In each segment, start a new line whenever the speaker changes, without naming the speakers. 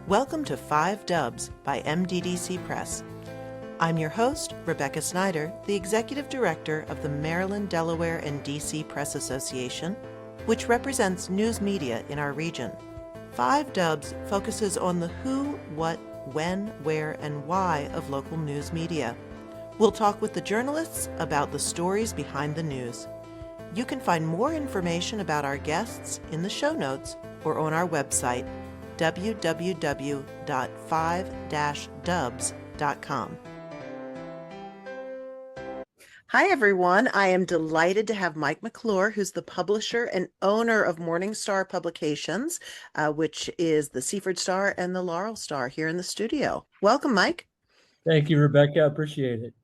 Welcome to 5 Dubs by MDDC Press. I'm your host, Rebecca Snyder, the Executive Director of the Maryland, Delaware, and DC Press Association, which represents news media in our region. 5 Dubs focuses on the who, what, when, where, and why of local news media. We'll talk with the journalists about the stories behind the news. You can find more information about our guests in the show notes or on our website, www.5-dubs.com. Hi, everyone. I am delighted to have Mike McClure, who's the publisher and owner of Morningstar Publications, which is the Seaford Star and the Laurel Star, here in the studio. Welcome, Mike.
Thank you, Rebecca. I appreciate it.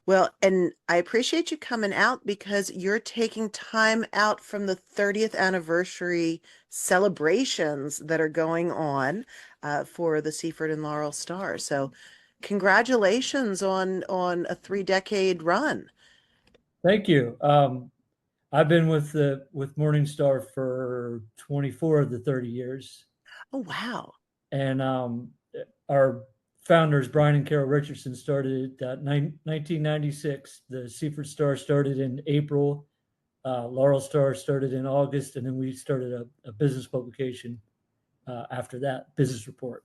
Well, and I appreciate you coming out because you're taking time out from the 30th anniversary celebrations that are going on for the Seaford and Laurel Star. So congratulations on a 3-decade run.
Thank you. I've been with Morningstar for 24 of the 30 years.
Oh, wow.
And our founders, Brian and Carol Richardson, started it 1996. The Seaford Star started in April. Laurel Star started in August, and then we started a business publication after that, Business Report.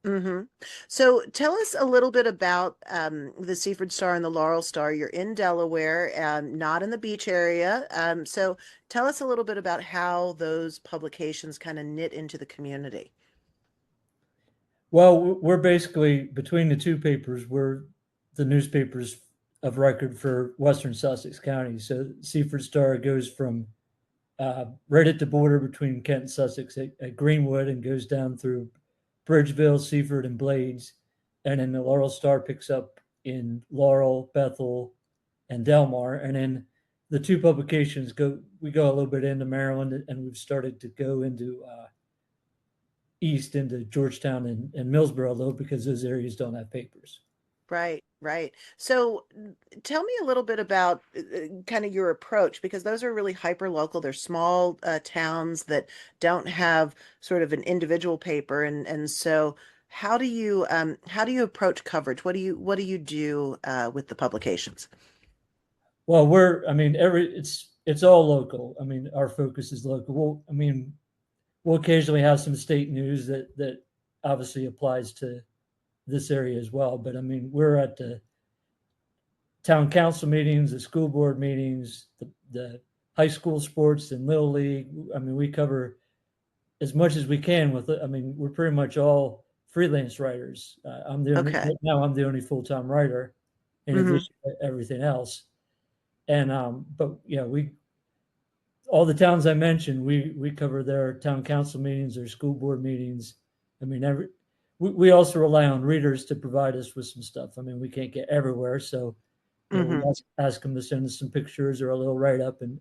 Mm-hmm. So tell us a little bit about the Seaford Star and the Laurel Star. You're in Delaware, not in the beach area. So tell us a little bit about how those publications kind of knit into the community.
Well, we're basically, between the two papers, we're the newspapers of record for Western Sussex County. So Seaford Star goes from right at the border between Kent and Sussex at Greenwood and goes down through Bridgeville, Seaford, and Blades. And then the Laurel Star picks up in Laurel, Bethel, and Delmar. And then the two publications we go a little bit into Maryland, and we've started to go into east into Georgetown and Millsboro a little, because those areas don't have papers.
Right. So tell me a little bit about kind of your approach, because those are really hyper local. They're small towns that don't have sort of an individual paper, and so how do you approach coverage? What do you do with the publications?
Well, it's all local. I mean, our focus is local. We'll occasionally have some state news that obviously applies to this area as well. But we're at the town council meetings, the school board meetings, the high school sports and Little League. We cover as much as we can we're pretty much all freelance writers. I'm the only full-time writer in addition to everything else. And all the towns I mentioned, we cover their town council meetings, their school board meetings. We also rely on readers to provide us with some stuff. We can't get everywhere, so we ask them to send us some pictures or a little write-up, and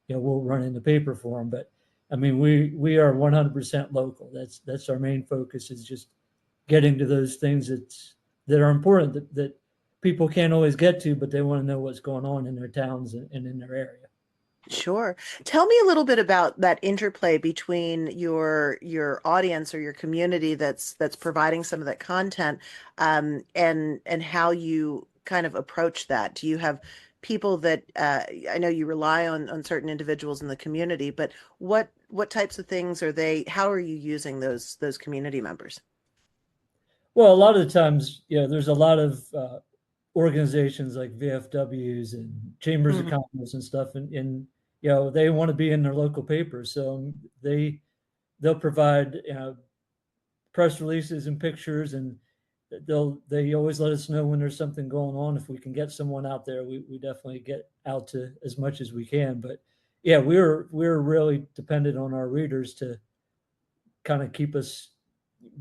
we'll run in the paper for them. But we are 100% local. That's our main focus, is just getting to those things that are important that people can't always get to, but they want to know what's going on in their towns and in their area.
Sure. Tell me a little bit about that interplay between your audience or your community that's providing some of that content, and how you kind of approach that. Do you have people that I know you rely on certain individuals in the community, but what types of things are they? How are you using those community members?
Well, a lot of the times, there's a lot of organizations like VFWs and chambers of commerce and stuff, and they want to be in their local papers, so they'll provide press releases and pictures, and they always let us know when there's something going on. If we can get someone out there, we definitely get out to as much as we can. But yeah, we're really dependent on our readers to kind of keep us,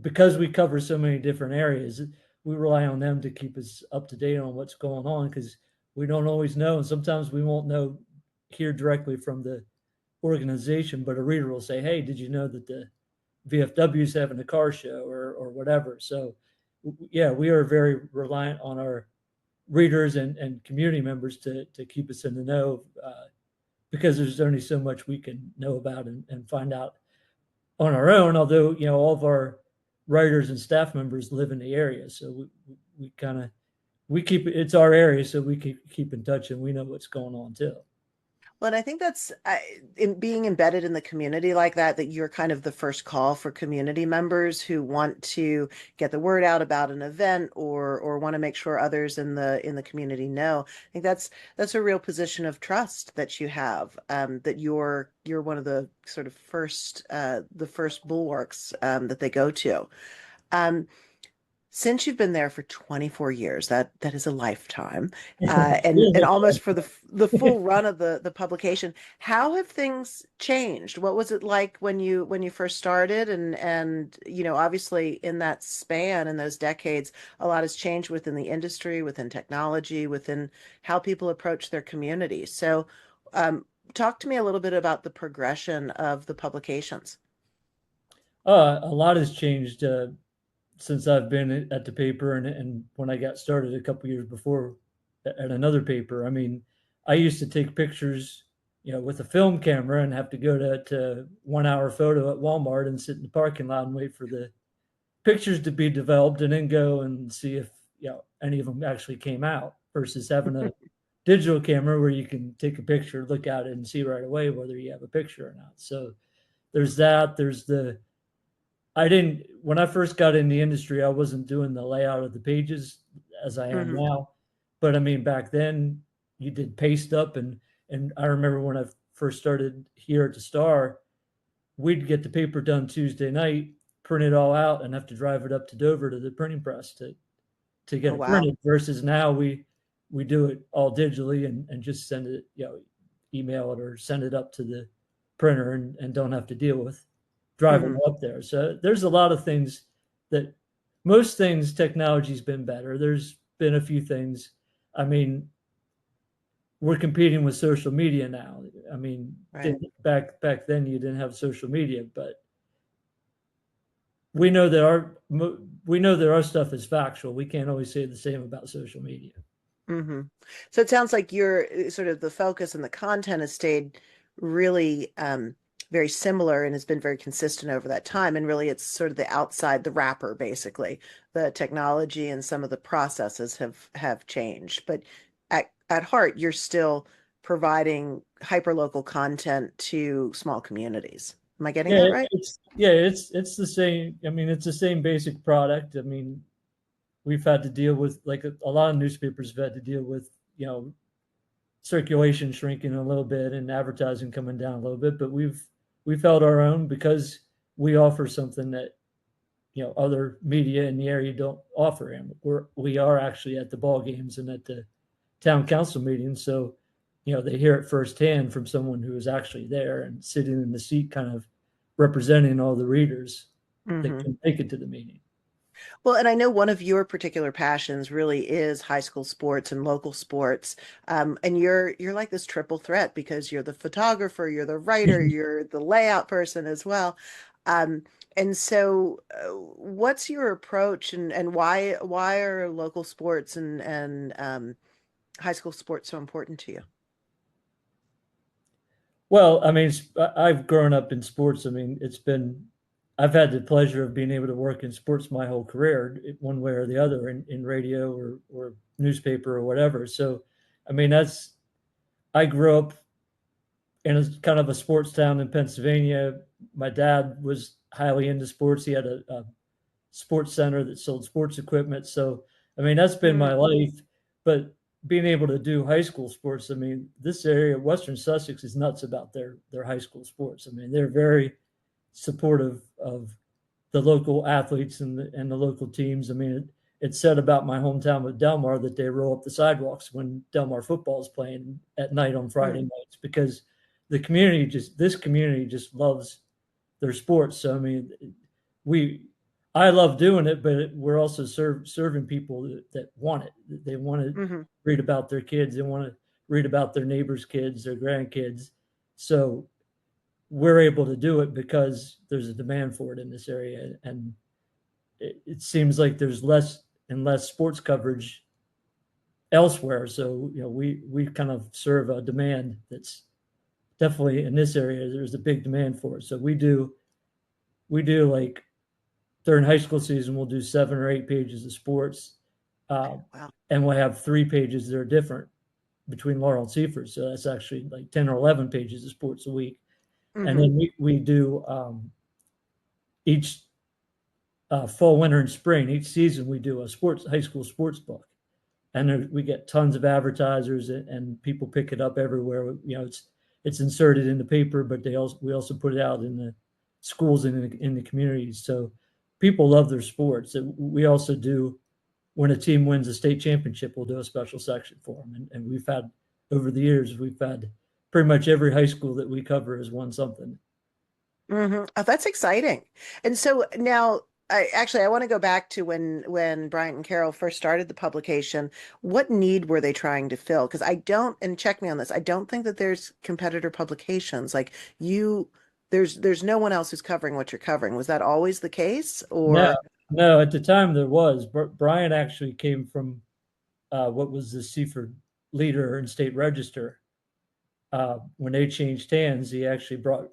because we cover so many different areas. We rely on them to keep us up to date on what's going on, because we don't always know, and sometimes we won't hear directly from the organization, but a reader will say, "Hey, did you know that the VFW is having a car show," or whatever. So yeah, we are very reliant on our readers and community members to keep us in the know, because there's only so much we can know about and find out on our own. Although all of our writers and staff members live in the area, so we keep it's our area, so we keep in touch and we know what's going on too.
Well, and I think that's in being embedded in the community like that, that you're kind of the first call for community members who want to get the word out about an event or want to make sure others in the community know. I think that's a real position of trust that you have, that you're one of the sort of first the first bulwarks that they go to. Um, since you've been there for 24 years, that is a lifetime, and almost for the full run of the publication. How have things changed? What was it like when you first started? And obviously in that span, in those decades, a lot has changed within the industry, within technology, within how people approach their community. So, talk to me a little bit about the progression of the publications.
A lot has changed since I've been at the paper and when I got started a couple years before at another paper. I mean, I used to take pictures, with a film camera and have to go to 1 hour photo at Walmart and sit in the parking lot and wait for the pictures to be developed and then go and see if, any of them actually came out versus having a digital camera where you can take a picture, look at it and see right away whether you have a picture or not. So there's that. When I first got in the industry, I wasn't doing the layout of the pages as I am
Hmm.
now. But I mean, back then you did paste up and I remember when I first started here at the Star, we'd get the paper done Tuesday night, print it all out and have to drive it up to Dover to the printing press to get
Oh,
it
wow.
printed versus now we do it all digitally and just send it, email it or send it up to the printer and don't have to deal with driving
Hmm.
up there. So there's a lot of things that most things technology's been better. There's been a few things. I mean, we're competing with social media now. I mean,
Right.
back then you didn't have social media, but we know that our stuff is factual. We can't always say the same about social media.
Hmm. So it sounds like your sort of the focus and the content has stayed really very similar and has been very consistent over that time. And really, it's sort of the outside, the wrapper, basically. The technology and some of the processes have changed, but at heart, you're still providing hyperlocal content to small communities. Am I getting that
Yeah,
right?
it's the same. I mean, it's the same basic product. I mean, we've had to deal with like a lot of newspapers have had to deal with circulation shrinking a little bit and advertising coming down a little bit, but we've held our own because we offer something that other media in the area don't offer, and we are actually at the ball games and at the town council meetings, so they hear it firsthand from someone who is actually there and sitting in the seat, kind of representing all the readers that
Hmm.
can make it to the meeting.
Well, and I know one of your particular passions really is high school sports and local sports. And you're like this triple threat because you're the photographer, you're the writer, you're the layout person as well. And so, what's your approach, and why are local sports and high school sports so important to you?
Well, I mean, I've grown up in sports. I mean, I've had the pleasure of being able to work in sports my whole career, one way or the other, in radio or newspaper or whatever. So, I mean, I grew up in a kind of a sports town in Pennsylvania. My dad was highly into sports. He had a sports center that sold sports equipment. So, I mean, that's been my
Mm,
life. But being able to do high school sports, I mean, this area, Western Sussex, is nuts about their high school sports. I mean, they're very supportive of the local athletes and the local teams. I mean, it's said about my hometown with Delmar that they roll up the sidewalks when Delmar football is playing at night on Friday
mm,
nights because this community just loves their sports. So I mean, we I love doing it, but we're also serving people that want it. They want to
hmm.
read about their kids. They want to read about their neighbors' kids, their grandkids. So we're able to do it because there's a demand for it in this area, and it seems like there's less and less sports coverage elsewhere. So we kind of serve a demand that's definitely in this area. There's a big demand for it. So we do like during high school season, we'll do 7 or 8 pages of sports.
Wow.
And we'll have 3 pages that are different between Laurel and Seaford. So that's actually like 10 or 11 pages of sports a week. And then we do each fall, winter, and spring, each season, we do a high school sports book. And we get tons of advertisers and people pick it up everywhere. It's inserted in the paper, but we also put it out in the schools and in the communities. So people love their sports. We also do, when a team wins a state championship, we'll do a special section for them. And we've had, over the years, we've had pretty much every high school that we cover has won something.
Oh, that's exciting. And so now, I want to go back to when Bryant and Carol first started the publication. What need were they trying to fill? Because I don't, and check me on this, I don't think that there's competitor publications like you. There's no one else who's covering what you're covering. Was that always the case,
No,
or?
no, at the time there was. Brian actually came from what was the Seaford Leader and State Register. When they changed hands, he actually brought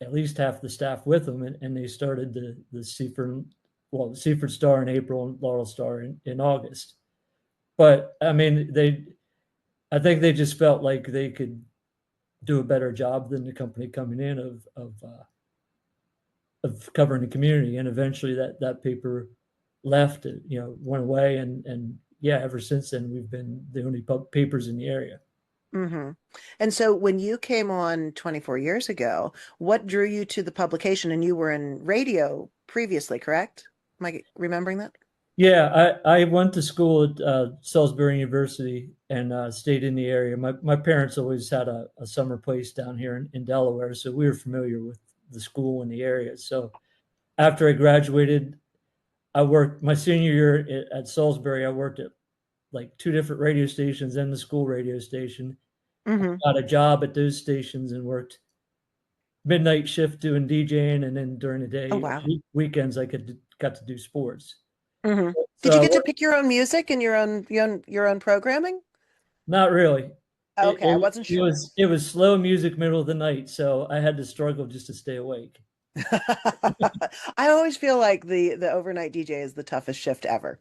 at least half the staff with him, and they started the Seaford Star in April and Laurel Star in August. But I mean, I think they just felt like they could do a better job than the company coming in of covering the community. And eventually that paper left, went away, and yeah, ever since then we've been the only papers in the area.
Hmm. And so when you came on 24 years ago, what drew you to the publication? And you were in radio previously, correct? Am I remembering that?
Yeah, I went to school at Salisbury University and stayed in the area. My parents always had a summer place down here in Delaware, so we were familiar with the school and the area. So after I graduated, I worked my senior year at Salisbury. I worked at like 2 different radio stations and the school radio station.
Hmm.
Got a job at those stations and worked midnight shift doing DJing, and then during the
Oh,
day,
wow.
weekends, got to do sports.
Hmm. Did
So
you
I
get to
worked,
pick your own music and your own programming?
not really. It,
Okay, I
it,
wasn't
it
sure.
was it was slow music middle of the night, so I had to struggle just to stay awake.
I always feel like the overnight DJ is the toughest shift ever.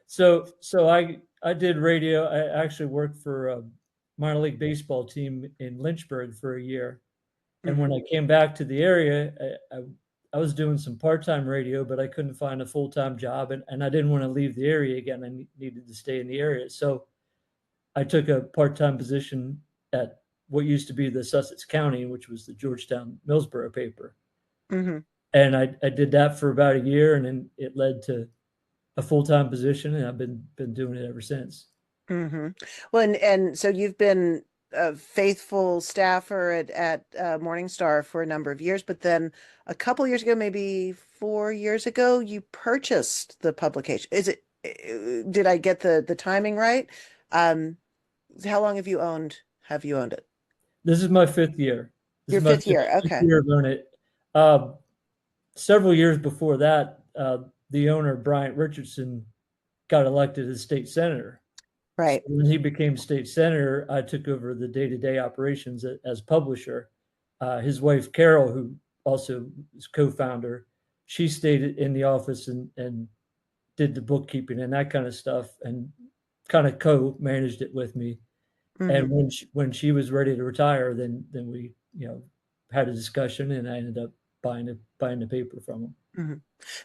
So I did radio. I actually worked for a minor league baseball team in Lynchburg for a year. And when
Hmm.
I came back to the area, I was doing some part-time radio, but I couldn't find a full-time job, and I didn't want to leave the area again. I needed to stay in the area. So I took a part-time position at what used to be the Sussex County, which was the Georgetown Millsboro paper.
Hmm.
And I did that for about a year, and then it led to a full-time position, and I've been doing it ever since.
Hmm. Well, and so you've been a faithful staffer at Morningstar for a number of years, but then a couple years ago, maybe 4 years ago, you purchased the publication. Did I get the timing right? Um, how long have you owned it?
This is my 5th year. This
Your
is my
fifth
fifth,
year.
fifth
Okay.
year of owning it. Several years before that, the owner, Bryant Richardson, got elected as state senator. So
Right.
when he became state senator, I took over the day-to-day operations as publisher. His wife, Carol, who also is co-founder, she stayed in the office and did the bookkeeping and that kind of stuff, and kind of co-managed it with me. And
Hmm.
when she was ready to retire, then we had a discussion, and I ended up buying the paper from him.
Hmm.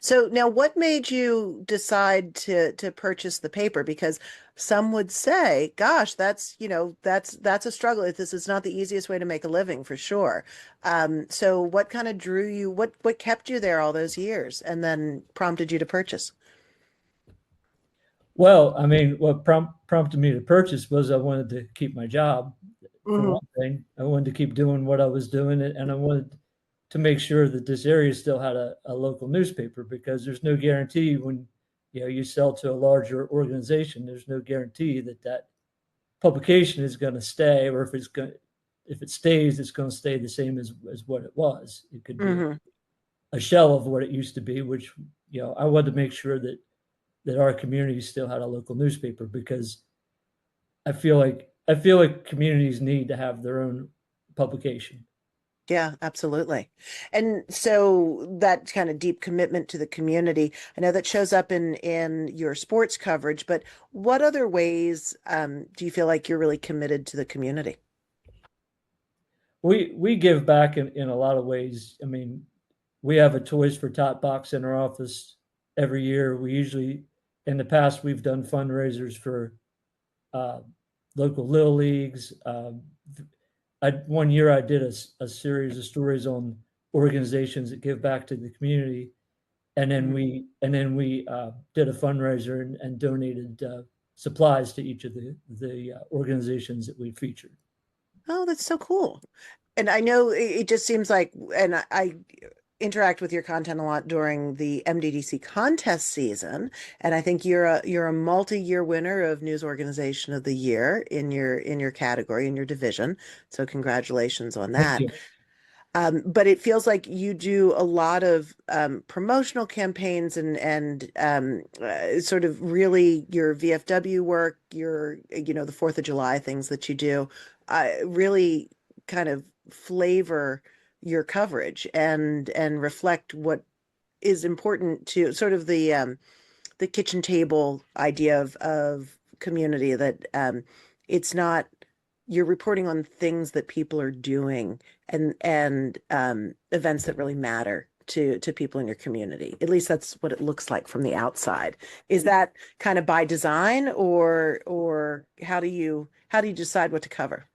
So now what made you decide to purchase the paper? Because some would say, gosh, that's a struggle. This is not the easiest way to make a living for sure. So what kind of drew you, what kept you there all those years and then prompted you to purchase?
Well, I mean, what prompted me to purchase was I wanted to keep my job, for
Hmm.
one thing. I wanted to keep doing what I was doing, and I wanted to make sure that this area still had a local newspaper, because there's no guarantee when you sell to a larger organization. There's no guarantee that publication is going to stay, or if it stays, it's going to stay the same as what it was. It could be
Hmm.
a shell of what it used to be, which I wanted to make sure that our community still had a local newspaper, because I feel like communities need to have their own publication.
Yeah, absolutely. And so that kind of deep commitment to the community, I know that shows up in your sports coverage, but what other ways do you feel like you're really committed to the community?
We give back in a lot of ways. I mean, we have a Toys for Tot box in our office every year. We usually, in the past, we've done fundraisers for uh, local little leagues. One year I did a series of stories on organizations that give back to the community, and then
Mhm.
we did a fundraiser and donated supplies to each of the organizations that we featured.
Oh, that's so cool. And I know it just seems like, and I interact with your content a lot during the MDDC contest season, and I think you're a multi-year winner of News Organization of the Year in your category in your division. So congratulations on
Thank
that.
you.
But it feels like you do a lot of promotional campaigns and sort of really your VFW work, your the Fourth of July things that you do, really kind of flavor your coverage and reflect what is important to sort of the kitchen table idea of community that it's not you're reporting on things that people are doing and events that really matter to people in your community. At least that's what it looks like from the outside. Is that kind of by design or how do you decide what to cover?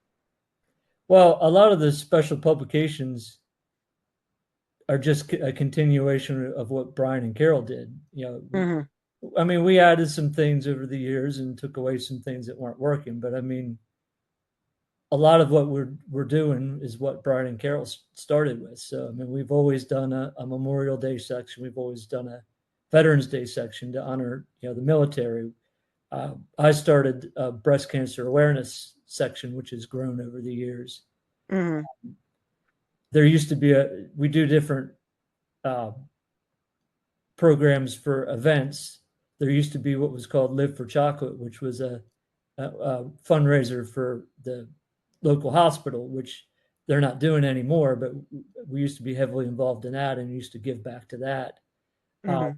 Well, a lot of the special publications are just a continuation of what Brian and Carol did.
Hmm.
I mean, we added some things over the years and took away some things that weren't working, but I mean, a lot of what we're doing is what Brian and Carol started with. So I mean, we've always done a Memorial Day section. We've always done a Veterans Day section to honor the military. I started a breast cancer awareness section, which has grown over the years.
Hmm.
There used to be we do different uh, programs for events. There used to be what was called Live for Chocolate, which was a fundraiser for the local hospital, which they're not doing anymore, but we used to be heavily involved in that and used to give back to that. Uh,
Hmm.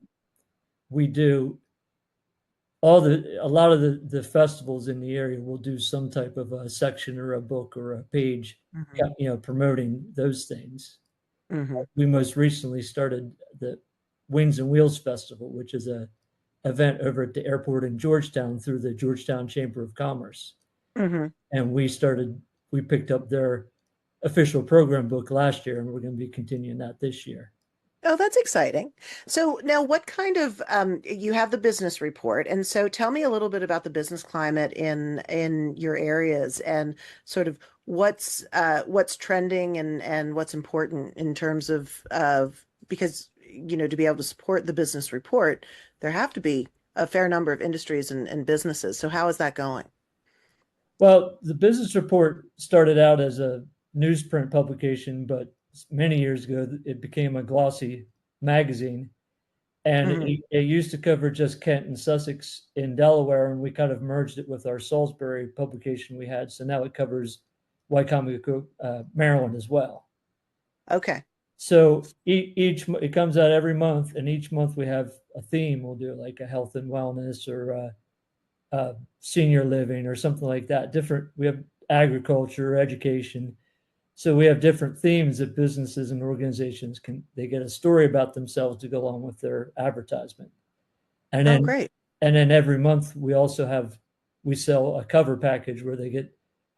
we do a lot of the festivals in the area will do some type of a section or a book or a page,
Hmm.
promoting those things.
Hmm.
We most recently started the Wings and Wheels Festival, which is a event over at the airport in Georgetown through the Georgetown Chamber of Commerce.
Hmm.
And we picked up their official program book last year, and we're going to be continuing that this year.
Oh, that's exciting. So now what kind of you have the business report, and so tell me a little bit about the business climate in your areas and sort of what's trending and what's important in terms of because to be able to support the business report, there have to be a fair number of industries and businesses. So how is that going?
Well, the business report started out as a newsprint publication, but many years ago it became a glossy magazine. And
Hmm.
it used to cover just Kent and Sussex in Delaware, and we kind of merged it with our Salisbury publication we had. So now it covers Wycomico, Maryland as well.
Okay.
So each it comes out every month, and each month we have a theme. We'll do like a health and wellness or senior living or something like that. Different. We have agriculture, education. So we have different themes that businesses and organizations they get a story about themselves to go along with their advertisement. And
Oh,
then
great.
every month we sell a cover package where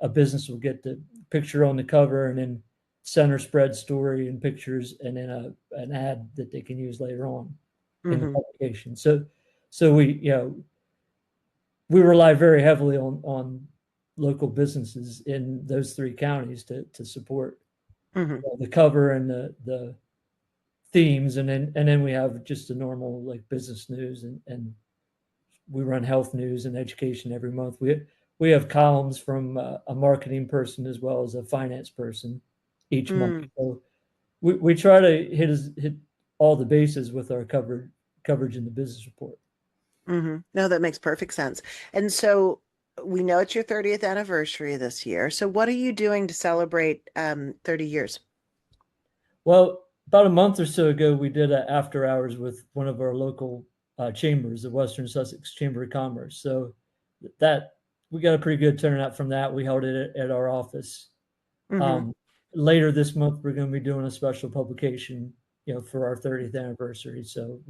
a business will get the picture on the cover and then center spread story and pictures and then an ad that they can use later on in the
Hmm.
publication. So we rely very heavily on local businesses in those three counties to support
Hmm.
the cover and the themes, and then we have just the normal like business news and we run health news and education every month. We have columns from a marketing person as well as a finance person each month.
Mm.
So we try to hit all the bases with our coverage in the business report.
Hmm. No, that makes perfect sense. And so we know it's your 30th anniversary this year. So what are you doing to celebrate 30 years?
Well, about a month or so ago, we did an after hours with one of our local chambers, the Western Sussex Chamber of Commerce. So that we got a pretty good turnout from that. We held it at our office.
Hmm.
Um, Later this month, we're going to be doing a special publication, for our 30th anniversary. So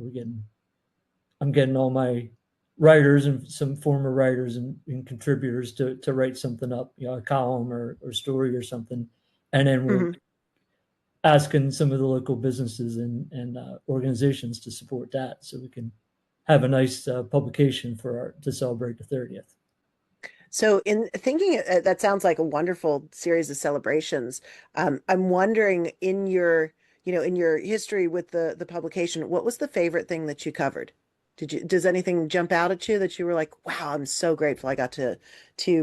I'm getting all my writers and some former writers and contributors to write something up, a column or story or something, and then we're
Hmm.
asking some of the local businesses and organizations to support that, so we can have a nice publication to celebrate the 30th.
So, in thinking, that sounds like a wonderful series of celebrations. I'm wondering, in your history with the publication, what was the favorite thing that you covered? Does anything jump out at you that you were like, wow, I'm so grateful I got to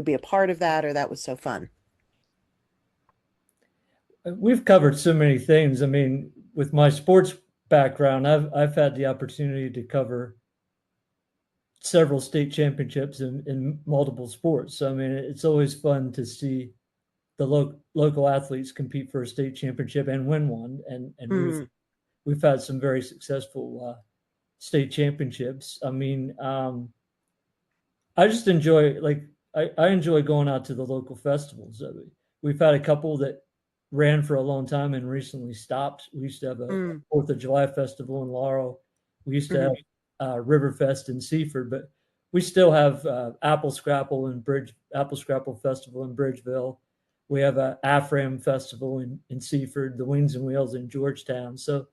be a part of that, or that was so fun?
We've covered so many things. I mean, with my sports background, I've had the opportunity to cover several state championships in multiple sports. So I mean, it's always fun to see the local athletes compete for a state championship and win one. And
Hmm.
we've had some very successful state championships. I mean, I just enjoy I enjoy going out to the local festivals. We've had a couple that ran for a long time and recently stopped. We used to have a
Hmm.
4th of July festival in Laurel. We used to have
Hmm.
Riverfest in Seaford, but we still have Apple Scrapple Festival in Bridgeville. We have a AFRAM festival in Seaford, the Wings and Wheels in Georgetown. So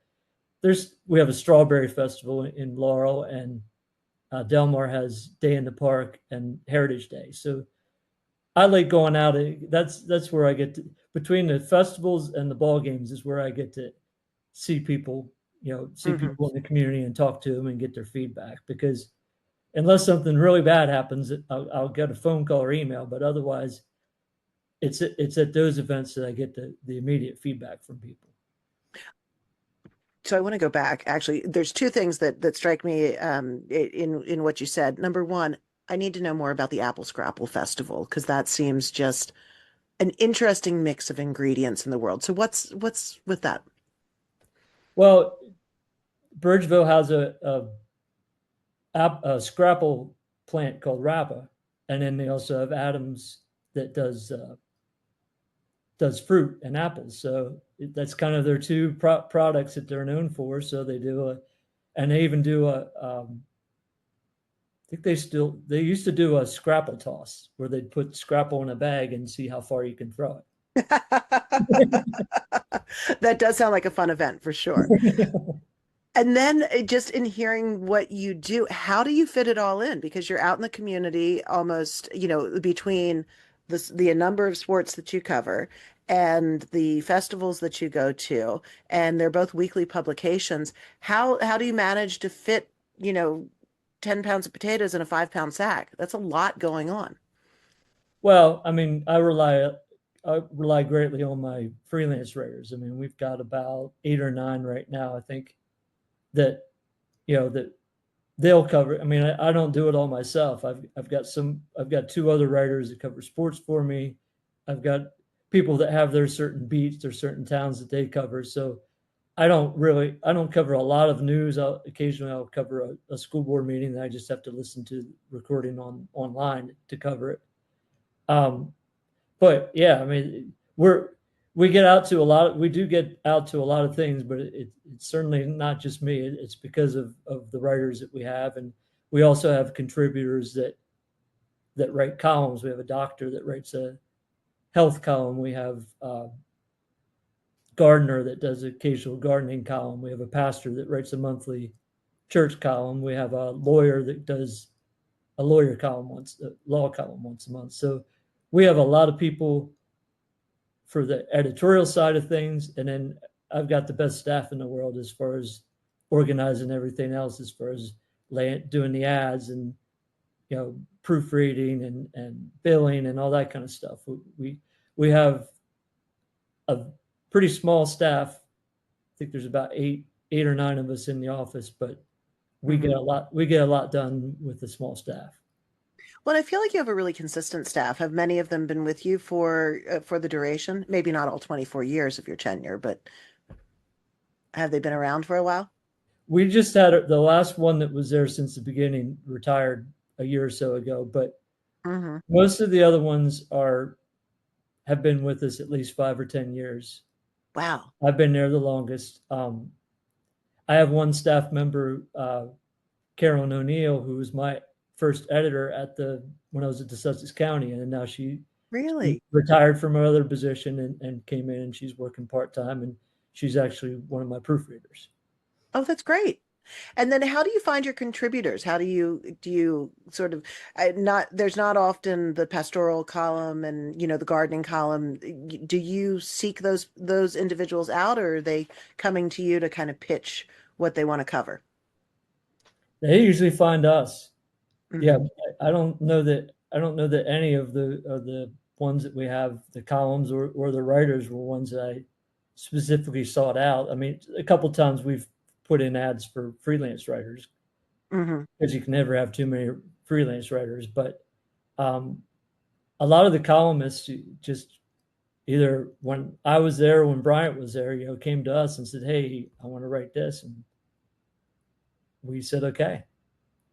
we have a strawberry festival in Laurel, and Delmar has Day in the Park and Heritage Day. So I like going out. That's where I get to, between the festivals and the ball games is where I get to see people, see
Hmm.
people in the community and talk to them and get their feedback. Because unless something really bad happens, I'll get a phone call or email. But otherwise, it's at those events that I get the immediate feedback from people.
So I want to go back. Actually, there's two things that strike me in what you said. Number one, I need to know more about the Apple Scrapple Festival because that seems just an interesting mix of ingredients in the world. So what's with that?
Well, Bridgeville has a scrapple plant called Rappa, and then they also have Adams that does fruit and apples. So that's kind of their two products that they're known for. So and they even do I think they used to do a scrapple toss where they'd put scrapple in a bag and see how far you can throw
That does sound like a fun event for sure.
it.
And then just in hearing what you do, how do you fit it all in? Because you're out in the community almost, between the number of sports that you cover and the festivals that you go to, and they're both weekly publications. How do you manage to fit, 10 pounds of potatoes in a 5 pound sack? That's a lot going on.
Well, I mean, I rely greatly on my freelance writers. I mean, we've got about 8 or 9 right now, I think, that that they'll cover. I mean, I don't do it all myself. I've got 2 other writers that cover sports for me. I've got people that have their certain beats, their certain towns that they cover. So I don't cover a lot of news. Occasionally I'll cover a school board meeting that I just have to listen to recording online to cover it. Um, but yeah, I mean, we get out to a lot. We do get out to a lot of things, but it's certainly not just me. It's because of the writers that we have, and we also have contributors that write columns. We have a doctor that writes a health column. We have gardener that does occasional gardening column. We have a pastor that writes a monthly church column. We have a lawyer that does a law column once a month. So we have a lot of people for the editorial side of things, and then I've got the best staff in the world as far as organizing everything else, as far as doing the ads and proofreading and billing and all that kind of stuff. We have a pretty small staff. I think there's about 8 or 9 of us in the office, but
Mhm.
we get a lot done with the small staff.
Well, I feel like you have a really consistent staff. Have many of them been with you for the duration? Maybe not all 24 years of your tenure, but Have they been around for a while?
We just had the last one that was there since the beginning retired a year or so ago, but
Mm-hmm.
most of the other ones have been with us at least 5 or 10 years.
Wow.
I've been there the longest. I have one staff member, Carolyn O'Neill, who was my first editor when I was at the Sussex County, and now she
Really?
retired from her other position and came in, and she's working part-time, and she's actually one of my proofreaders.
Oh, that's great. And then how do you find your contributors? How do you sort of not there's not often the pastoral column and the gardening column. Do you seek those individuals out, or are they coming to you to kind of pitch what they want to cover?
They usually find us. Yeah,
Hmm.
I don't know that any of the ones that we have, the columns or the writers, were ones that I specifically sought out. I mean, a couple times we've put in ads for freelance writers
Hmm.
because you can never have too many freelance writers. But um, a lot of the columnists just either when I was there or when Bryant was there, came to us and said, "Hey, I want to write this," and we said, "Okay."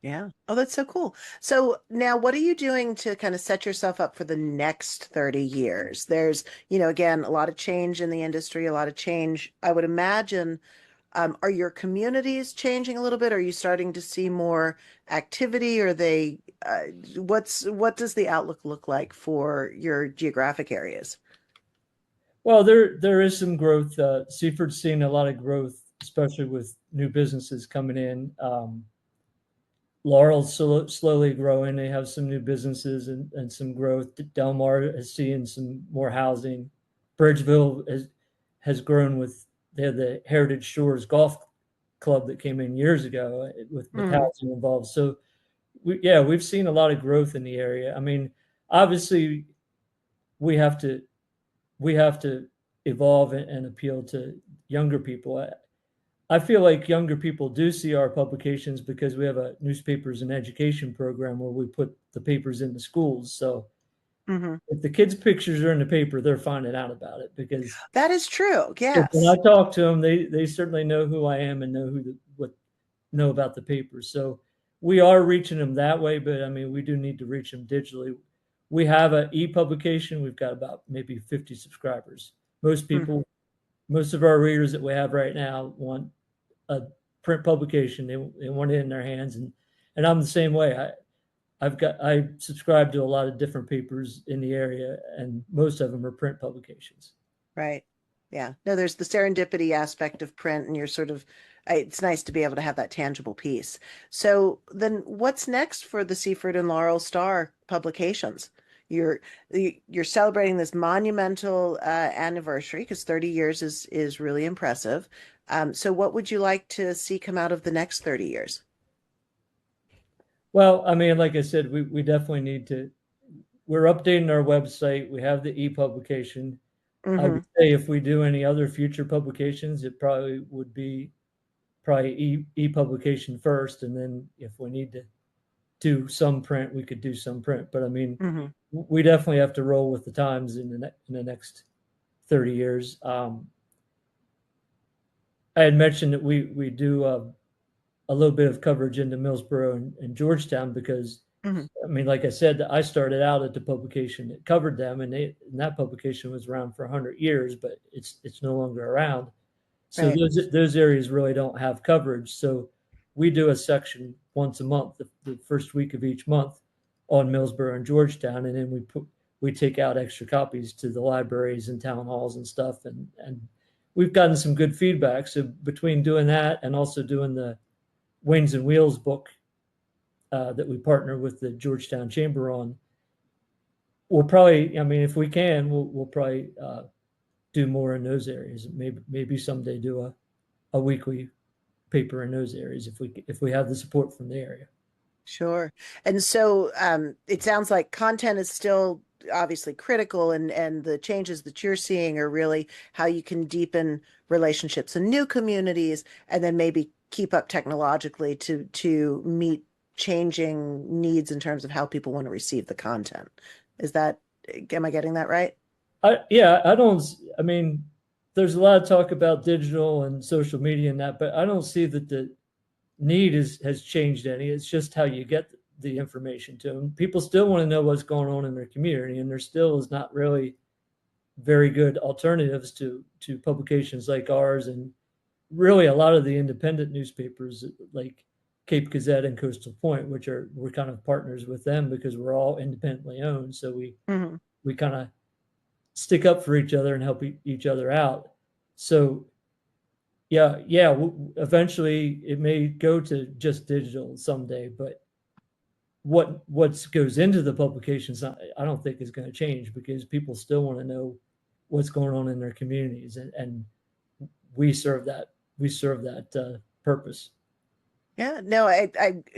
Yeah. Oh, that's so cool. So now what are you doing to kind of set yourself up for the next 30 years? There's, again, a lot of change in the industry, a lot of change. I would imagine, are your communities changing a little bit? Are you starting to see more activity? Are they, what does the outlook look like for your geographic areas?
Well, there is some growth. Seaford's seeing a lot of growth, especially with new businesses coming in. Laurel's slowly growing. They have some new businesses and some growth. Delmar is seeing some more housing. Bridgeville has grown with they had the Heritage Shores Golf Club that came in years ago with
Hmm.
housing involved. So we've seen a lot of growth in the area. I mean, obviously we have to we have to evolve and appeal to younger people. I feel like younger people do see our publications because we have a newspapers and education program where we put the papers in the schools. So
Hmm.
if the kids' pictures are in the paper, they're finding out about it because
That is true.
when
Yes.
I talk to them, they certainly know who I am and know what know about the papers. So we are reaching them that way, but I mean we do need to reach them digitally. We have an e-publication. We've got about maybe 50 subscribers. Most
Hmm.
people, most of our readers that we have right now want a print publication. They want it in their hands, and I'm the same way. I subscribe to a lot of different papers in the area, and most of them are print publications.
Right. Yeah. No, there's the serendipity aspect of print, and you're sort of, it's nice to be able to have that tangible piece. So then what's next for the Seaford and Laurel Star publications? You're you're celebrating this monumental anniversary because 30 years is really impressive. So what would you like to see come out of the next 30 years?
Well, I mean, like I said, we definitely need to. We're updating our website. We have the e-publication. I
Hmm.
would say if we do any other future publications, it probably would be probably e-publication first, and then if we need to do some print, we could do some print. But I mean,
Hmm.
we definitely have to roll with the times in the next 30 years. I had mentioned that we do a little bit of coverage into Millsboro and Georgetown because
Hmm.
I mean, like I said, I started out at the publication that covered them, and that publication was around for 100 years, but it's no longer around. So
Right.
those areas really don't have coverage. So we do a section once a month, the first week of each month, on Millsboro and Georgetown, and then we take out extra copies to the libraries and town halls and stuff, and we've gotten some good feedback. So between doing that and also doing the Wings and Wheels book that we partner with the Georgetown Chamber on, we'll probably, I mean, if we can, we'll probably do more in those areas. Maybe someday do a weekly paper in those areas if we have the support from the area.
Sure. And so it sounds like content is still obviously critical, and the changes that you're seeing are really how you can deepen relationships in new communities and then maybe keep up technologically to meet changing needs in terms of how people want to receive the content. Is that, am I getting that right?
Yeah, I don't. I mean, there's a lot of talk about digital and social media and that, but I don't see that the need has changed any. It's just how you get the information to them. People still want to know what's going on in their community, and there still is not really very good alternatives to publications like ours, and really a lot of the independent newspapers like Cape Gazette and Coastal Point, which we're kind of partners with them because we're all independently owned. So we kind of stick up for each other and help each other out. So yeah, eventually it may go to just digital someday, but what goes into the publications, I don't think is going to change because people still want to know what's going on in their communities, and we serve that purpose.
Yeah, no, I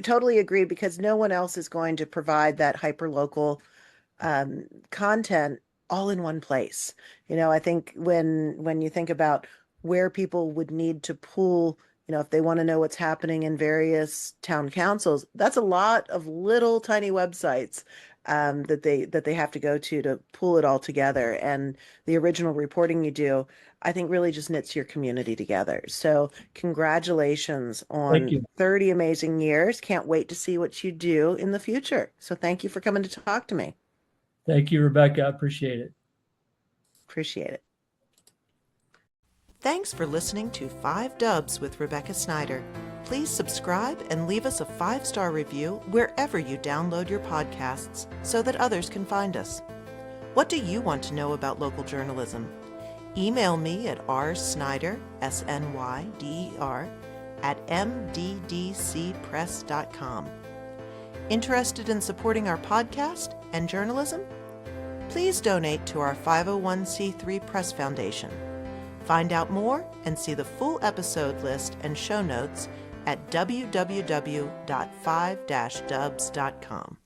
totally agree because no one else is going to provide that hyper-local content all in one place. I think when you think about where people would need to pull, if they want to know what's happening in various town councils, that's a lot of little tiny websites that they have to go to pull it all together. And the original reporting you do, I think, really just knits your community together. So congratulations
Thank
on
you.
30 amazing years. Can't wait to see what you do in the future. So thank you for coming to talk to me.
Thank you, Rebecca. I appreciate it.
Appreciate it.
Thanks for listening to 5 Dubs with Rebecca Snyder. Please subscribe and leave us a 5-star review wherever you download your podcasts so that others can find us. What do you want to know about local journalism? Email me at rsnyder, SNYDER, at mddcpress.com. Interested in supporting our podcast and journalism? Please donate to our 501c3 Press Foundation. Find out more and see the full episode list and show notes at www.5-dubs.com.